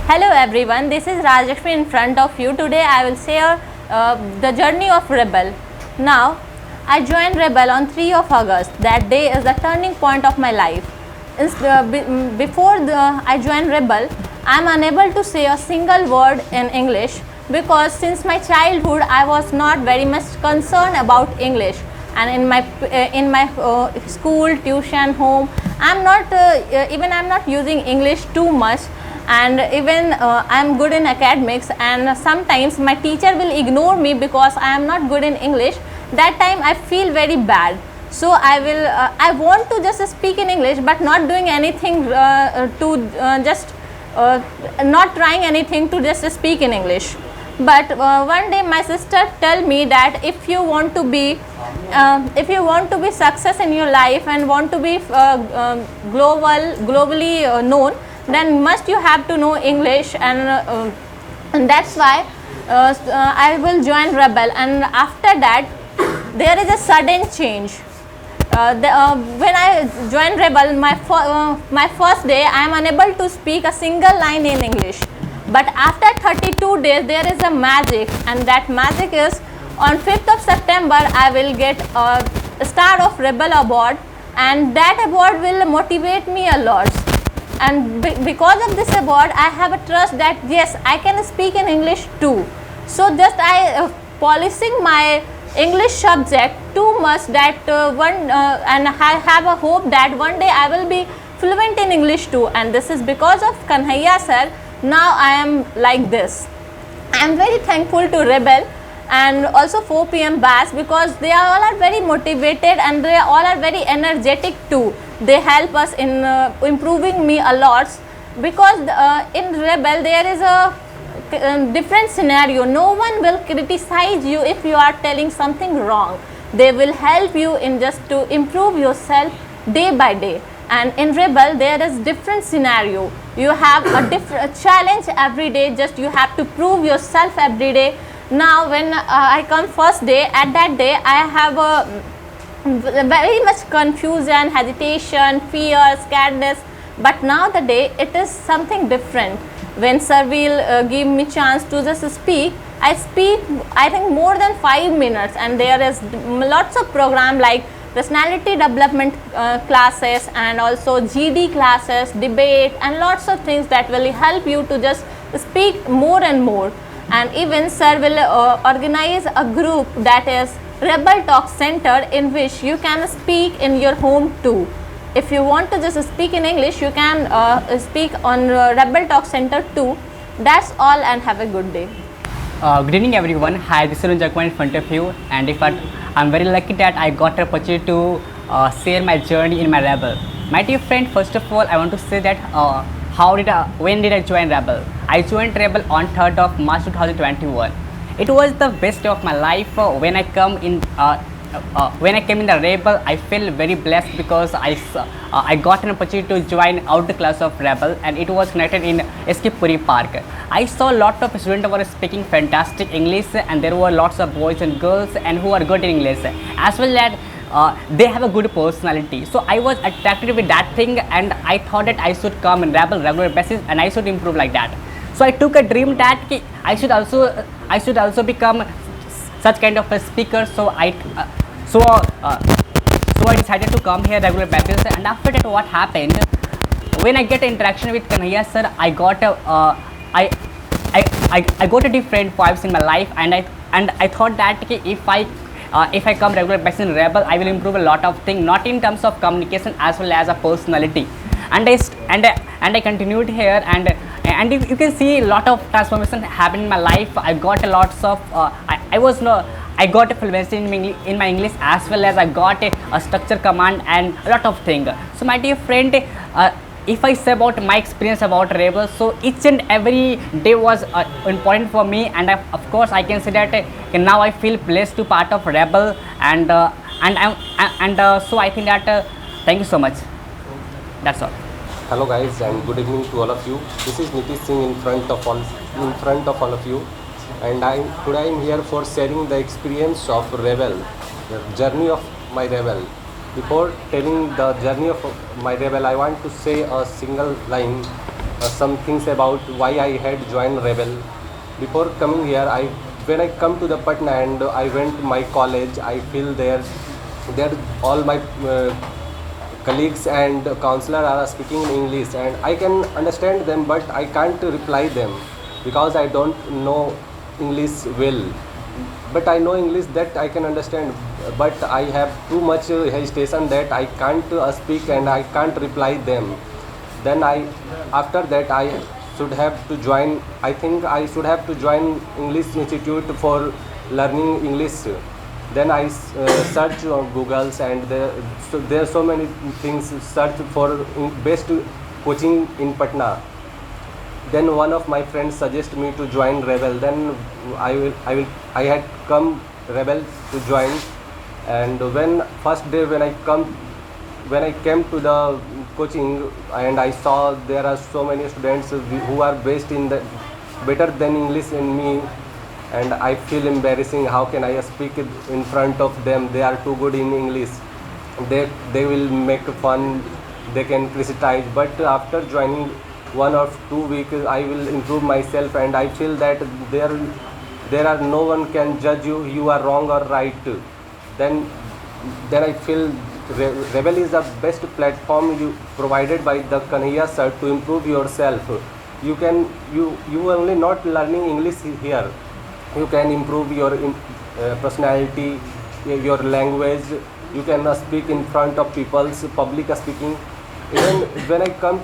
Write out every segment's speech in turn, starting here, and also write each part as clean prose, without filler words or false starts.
Hello everyone, this is Rajashmi in front of you. Today I will share the journey of Rebel. Now, I joined Rebel on 3 of August. That day is the turning point of my life. Before I joined Rebel, I am unable to say a single word in English because since my childhood I was not very much concerned about English, and in my school, tuition, home, I'm not using English too much, and even I'm good in academics, and sometimes my teacher will ignore me because I am not good in English. That time I feel very bad. So I want to just speak in English but not doing anything not trying anything to just speak in English. But one day my sister tell me that if you want to be success in your life and want to be globally known, then must you have to know English, and that's why I will join Rebel. And after that there is a sudden change. When I joined Rebel, my first day I am unable to speak a single line in English. But after 32 days there is a magic, and that magic is on 5th of September I will get a Star of Rebel award, and that award will motivate me a lot. And because of this award I have a trust that yes, I can speak in English too. So just I polishing my English subject too much that and I have a hope that one day I will be fluent in English too, and this is because of Kanhaiya sir. Now I am like this. I am very thankful to Rebel and also 4 p.m. batch because they all are very motivated and they all are very energetic too. They help us in improving me a lot, because in Rebel there is a different scenario. No one will criticize you if you are telling something wrong. They will help you in just to improve yourself day by day. And in Rebel there is different scenario. You have a different challenge every day. Just you have to prove yourself every day. Now when I come first day, at that day I have a very much confusion, hesitation, fear, scaredness. But now the day it is something different. When sir will give me chance to just speak, I speak I think more than 5 minutes, and there is lots of program like personality development classes and also GD classes, debate, and lots of things that will help you to just speak more and more. And even sir will organize a group that is Rebel Talk Center, in which you can speak in your home too. If you want to just speak in English, you can speak on Rebel Talk Center too. That's all, and have a good day. Good evening everyone. Hi, this is Arun Jakwan in front of you, and I'm very lucky that I got the opportunity to share my journey in my Rebel. My dear friend, first of all I want to say that when did I join Rebel? I joined Rebel on 3rd of March 2021. It was the best day of my life. When I came in the Rebel, I feel very blessed because I got an opportunity to join out the class of Rebel, and it was connected in SK Puri Park. I saw a lot of students who were speaking fantastic English, and there were lots of boys and girls and who are good in English, as well as they have a good personality. So I was attracted with that thing, and I thought that I should come in Rebel regular basis and I should improve like that. So I took a dream that I should also become such kind of a speaker. So I decided to come here regular basis. And after that, what happened? When I get interaction with Kanhaiya sir, I got a different vibes in my life, and I thought that if I come regular basis in Rebel, I will improve a lot of things, not in terms of communication as well as a personality. And I continued here, and you can see a lot of transformation happened in my life. I got a lots of I got a fluency in my English, as well as I got a structure command and a lot of things. So my dear friend, if I say about my experience about Rebel, so each and every day was important for me, and of course I can say that now I feel blessed to part of Rebel, and so I think that thank you so much. That's all. Hello guys, and good evening to all of you. This is Nitish Singh in front of all of you, and today I'm here for sharing the experience of Rebel, the journey of my Rebel. Before telling the journey of my Rebel, I want to say a single line some things about why I had joined Rebel. Before coming here, when I come to the Patna and I went to my college, I feel there all my colleagues and counselor are speaking in English, and I can understand them, but I can't reply them because I don't know English well. But I know English that I can understand, but I have too much hesitation that I can't speak and I can't reply them. Then after that I should have to join, I think I should have to join English Institute for learning English. Then I search on Googles, and there are so many things search for best coaching in Patna. Then one of my friends suggested me to join Rebel. Then I had come Rebel to join, and when first day when I came to the coaching and I saw there are so many students who are based in the better than English in me, and I feel embarrassing. How can I speak in front of them? They are too good in English. They will make fun. They can criticize. But after joining 1 or 2 weeks, I will improve myself, and I feel that there are no one can judge you. You are wrong or right. Then I feel Rebel is the best platform you provided by the Kanhaiya sir to improve yourself. You only not learning English here. You can improve your personality, your language. You can speak in front of people's public speaking. Even when I come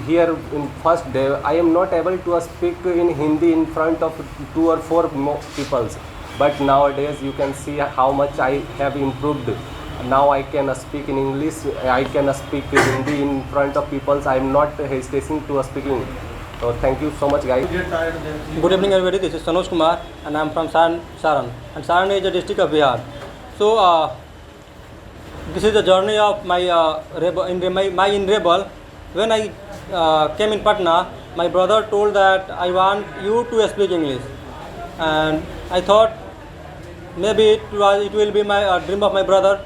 here in first day, I am not able to speak in Hindi in front of 2 or 4 more peoples. But nowadays you can see how much I have improved. Now I can speak in English. I can speak Hindi in front of peoples. I am not hesitating to speaking. So thank you so much, guys. Good evening, everybody. This is Sanoj Kumar, and I am from Saran. And Saran is a district of Bihar. So this is the journey of my in Rebel. When I came in Patna, my brother told that I want you to speak English, and I thought maybe it will be my dream of my brother.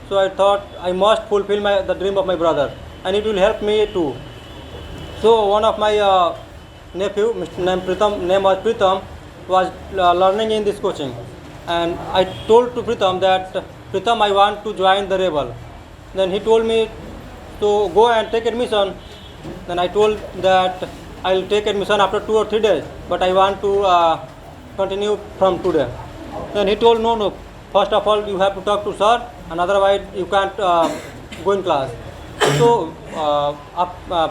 So I thought I must fulfill the dream of my brother, and it will help me too. So one of my nephew, name was Pritam, was learning in this coaching, and I told to Pritam that Pritam, I want to join the Rebel. Then he told me to go and take admission. Then I told that I'll take admission after 2 or 3 days, but I want to continue from today. Then he told no. First of all, you have to talk to sir, and otherwise you can't go in class. So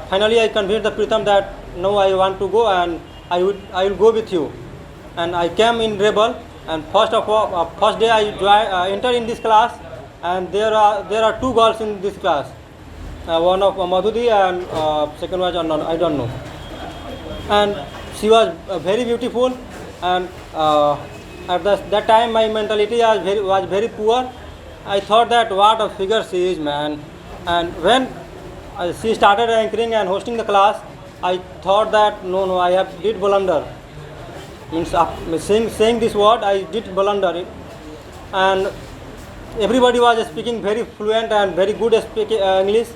finally I convinced the Pritam that no, I want to go and I will go with you. And I came in Rebel, and first day I entered in this class, and there are 2 girls in this class. One of Madhudi and second was unknown, I don't know. And she was very beautiful, and at that time my mentality was very poor. I thought that what a figure she is, man. And when she started anchoring and hosting the class, I thought that no, I have did blunder. Means saying this word, I did blunder. And everybody was speaking very fluent and very good speaking English.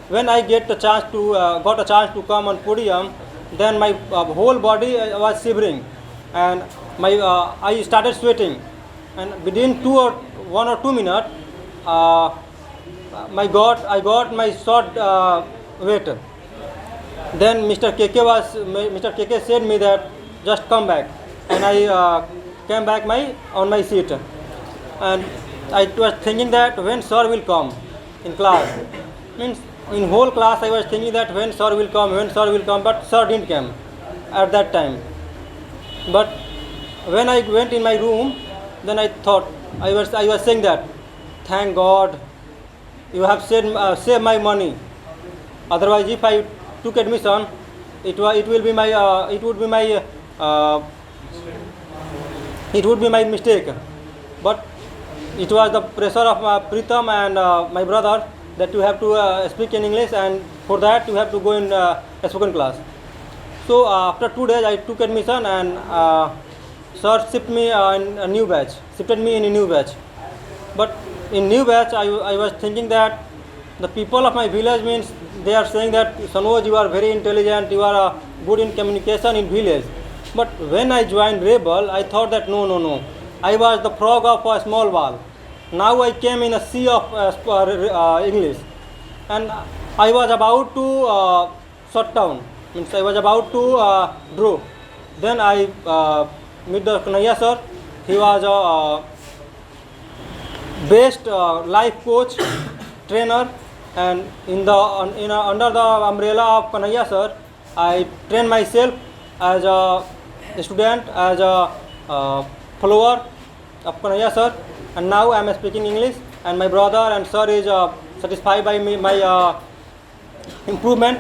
When I got a chance to come on podium, then my whole body was shivering, and I started sweating. And within 1 or 2 minutes, I got my short weight. Then Mr. KK said me that just come back, and I came back on my seat, and I was thinking that when sir will come in class, means in whole class I was thinking that when sir will come, but sir didn't come at that time. But when I went in my room, then I thought I was saying that thank God you have saved my money. Otherwise, if I took admission, it would be my mistake. But it was the pressure of Pritam and my brother that you have to speak in English, and for that you have to go in a spoken class. So after 2 days I took admission, and sir shifted me in a new batch. But in new batch I was thinking that the people of my village means they are saying that Sanoj, you are very intelligent, you are good in communication in village. But when I joined Rebel, I thought that no, I was the frog of a small wall. Now I came in a sea of English, and I was about to shut down. Means I was about to draw. Then I meet the Kanhaiya sir. He was a best life coach, trainer, and under the umbrella of Kanhaiya sir, I trained myself as a student, as a follower of Kanhaiya sir, and now I am speaking English. And my brother and sir is satisfied by me, my improvement.